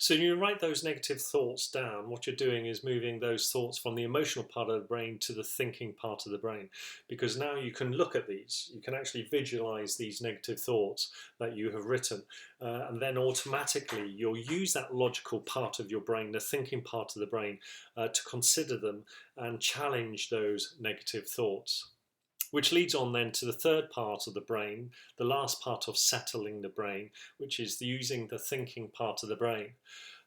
So you write those negative thoughts down. What you're doing is moving those thoughts from the emotional part of the brain to the thinking part of the brain, because now you can look at these. You can actually visualize these negative thoughts that you have written, and then automatically you'll use that logical part of your brain, the thinking part of the brain, to consider them and challenge those negative thoughts. Which leads on then to the third part of the brain, the last part of settling the brain, which is using the thinking part of the brain.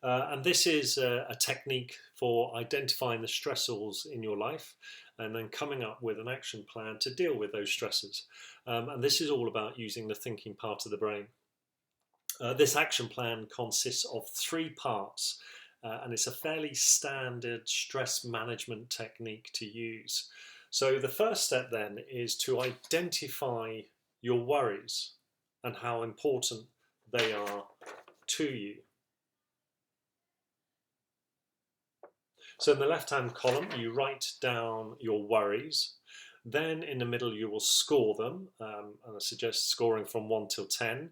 And this is a technique for identifying the stressors in your life and then coming up with an action plan to deal with those stresses. And this is all about using the thinking part of the brain. This action plan consists of three parts, and it's a fairly standard stress management technique to use. So the first step then is to identify your worries and how important they are to you. So in the left-hand column, you write down your worries. Then in the middle, you will score them, and I suggest scoring from 1 till 10,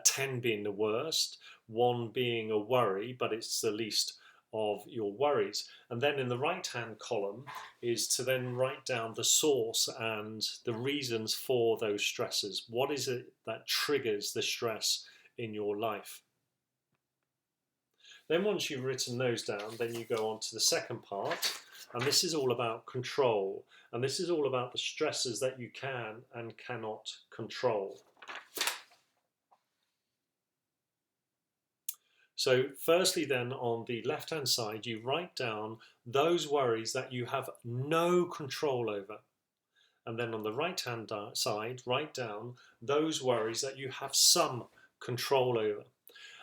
10 being the worst, 1 being a worry, but it's the least of your worries. And then in the right-hand column is to then write down the source and the reasons for those stresses. What is it that triggers the stress in your life? Then once you've written those down, then you go on to the second part, and this is all about control. And this is all about the stresses that you can and cannot control. So firstly then, on the left-hand side, you write down those worries that you have no control over. And then on the right-hand side, write down those worries that you have some control over.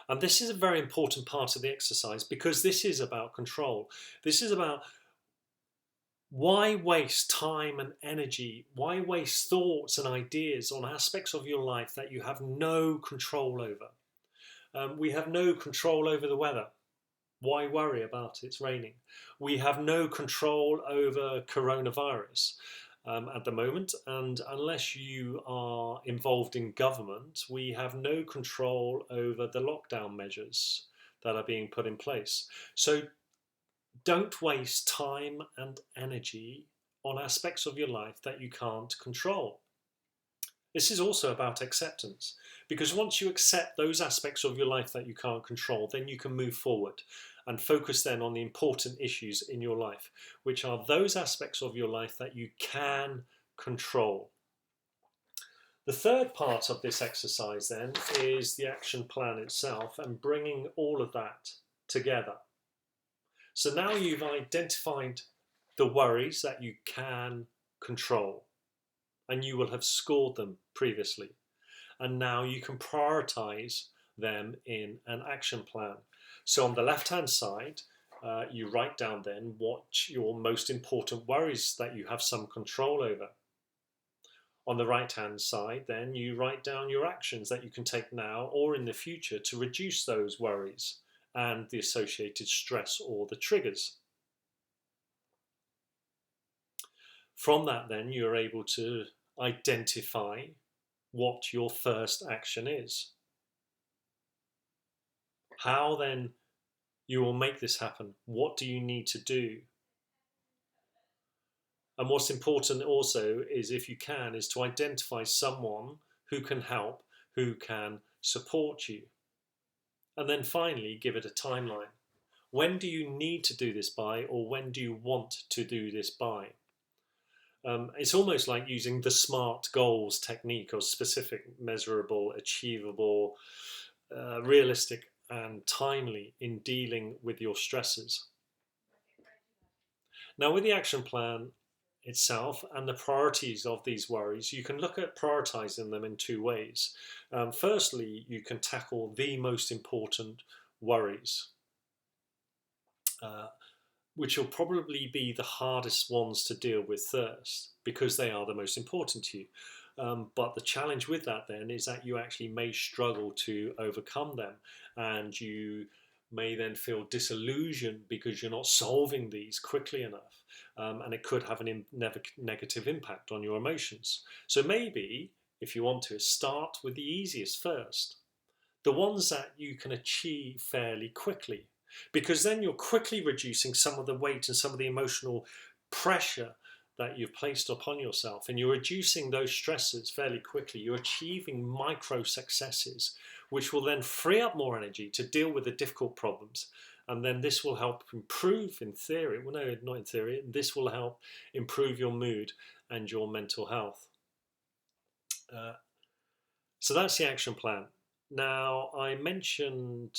And this is a very important part of the exercise, because this is about control. This is about, why waste time and energy? Why waste thoughts and ideas on aspects of your life that you have no control over? We have no control over the weather. Why worry about it's raining? We have no control over coronavirus at the moment, and unless you are involved in government, we have no control over the lockdown measures that are being put in place. So don't waste time and energy on aspects of your life that you can't control. This is also about acceptance, because once you accept those aspects of your life that you can't control, then you can move forward and focus then on the important issues in your life, which are those aspects of your life that you can control. The third part of this exercise then is the action plan itself and bringing all of that together. So now you've identified the worries that you can control, and you will have scored them previously. And now you can prioritize them in an action plan. So on the left-hand side, you write down then what your most important worries that you have some control over. On the right-hand side, then you write down your actions that you can take now or in the future to reduce those worries and the associated stress or the triggers. From that then, you're able to identify what your first action is. How then you will make this happen? What do you need to do? And what's important also is, if you can, is to identify someone who can help, who can support you. And then finally, give it a timeline. When do you need to do this by, or when do you want to do this by? It's almost like using the SMART goals technique, or specific, measurable, achievable, realistic and timely in dealing with your stresses. Now, with the action plan itself and the priorities of these worries, you can look at prioritizing them in two ways. Firstly, you can tackle the most important worries, which will probably be the hardest ones to deal with first, because they are the most important to you. But the challenge with that then is that you actually may struggle to overcome them, and you may then feel disillusioned because you're not solving these quickly enough, and it could have a negative impact on your emotions. So maybe, if you want to, start with the easiest first. the ones that you can achieve fairly quickly, because then you're quickly reducing some of the weight and some of the emotional pressure that you've placed upon yourself, and you're reducing those stresses fairly quickly. You're achieving micro successes, which will then free up more energy to deal with the difficult problems. And then this will help improve, in theory, well, no, not in theory, this will help improve your mood and your mental health. So that's the action plan. Now, I mentioned,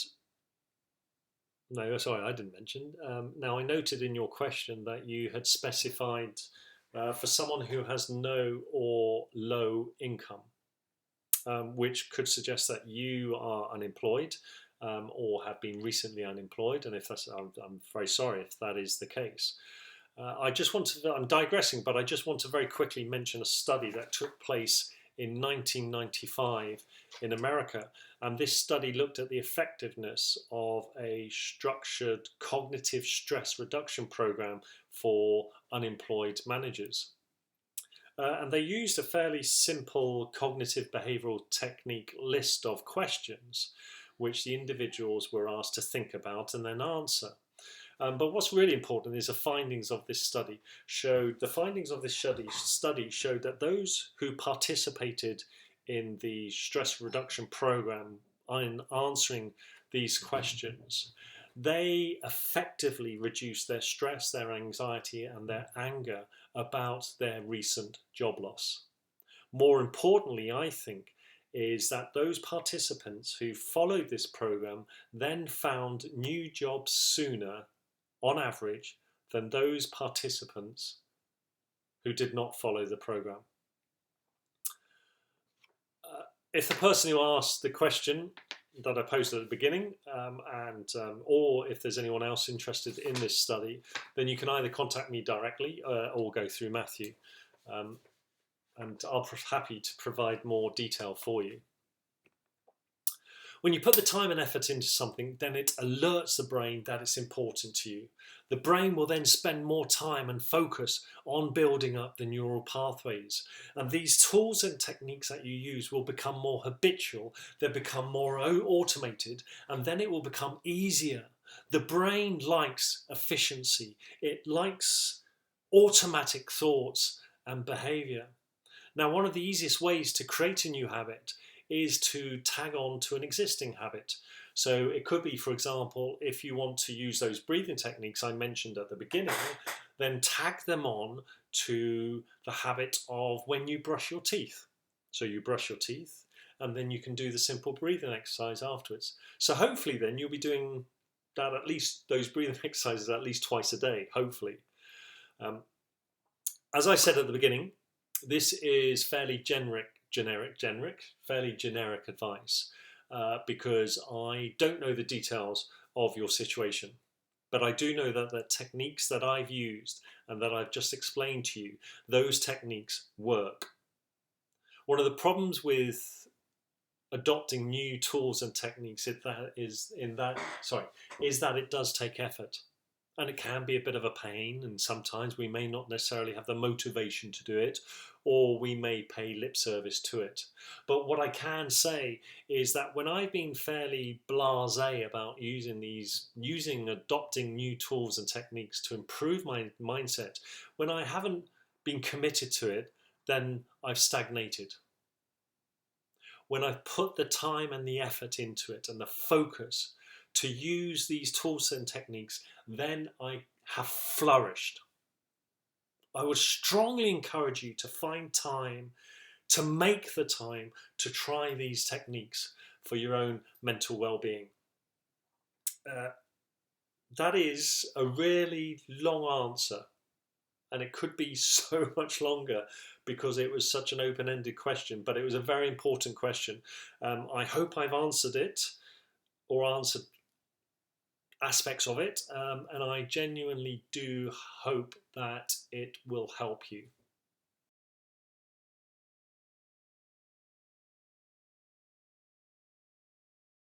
no, sorry, I didn't mention. Now, I noted in your question that you had specified for someone who has no or low income, which could suggest that you are unemployed or have been recently unemployed. And if that's, I'm very sorry if that is the case. I just want to, I'm digressing, but I just want to very quickly mention a study that took place in 1995 in America. And this study looked at the effectiveness of a structured cognitive stress reduction program for unemployed managers. And they used a fairly simple cognitive behavioral technique list of questions which the individuals were asked to think about and then answer. But what's really important is the findings of this study showed that those who participated in the stress reduction program in answering these questions, they effectively reduced their stress, their anxiety, and their anger about their recent job loss. More importantly, I think, is that those participants who followed this program then found new jobs sooner, on average, than those participants who did not follow the program. If the person who asked the question that I posted at the beginning, or if there's anyone else interested in this study, then you can either contact me directly or go through Matthew, and I'll be happy to provide more detail for you. When you put the time and effort into something, then it alerts the brain that it's important to you. The brain will then spend more time and focus on building up the neural pathways. And these tools and techniques that you use will become more habitual, they'll become more automated, and then it will become easier. The brain likes efficiency. It likes automatic thoughts and behavior. Now, one of the easiest ways to create a new habit is to tag on to an existing habit. So it could be, for example, if you want to use those breathing techniques I mentioned at the beginning, then tag them on to the habit of when you brush your teeth. So you brush your teeth, and then you can do the simple breathing exercise afterwards. So hopefully then you'll be doing that, at least those breathing exercises, at least twice a day, hopefully. As I said at the beginning, this is fairly fairly generic advice because I don't know the details of your situation. But I do know that the techniques that I've used and that I've just explained to you, those techniques work. One of the problems with adopting new tools and techniques is that it does take effort. And it can be a bit of a pain, and sometimes we may not necessarily have the motivation to do it, or we may pay lip service to it. But what I can say is that when I've been fairly blasé about adopting new tools and techniques to improve my mindset, when I haven't been committed to it, then I've stagnated. When I've put the time and the effort into it and the focus to use these tools and techniques, then I have flourished. I would strongly encourage you to find time, to make the time to try these techniques for your own mental well-being. That is a really long answer, and it could be so much longer because it was such an open-ended question, but it was a very important question. I hope I've answered it, or answered aspects of it, and I genuinely do hope that it will help you.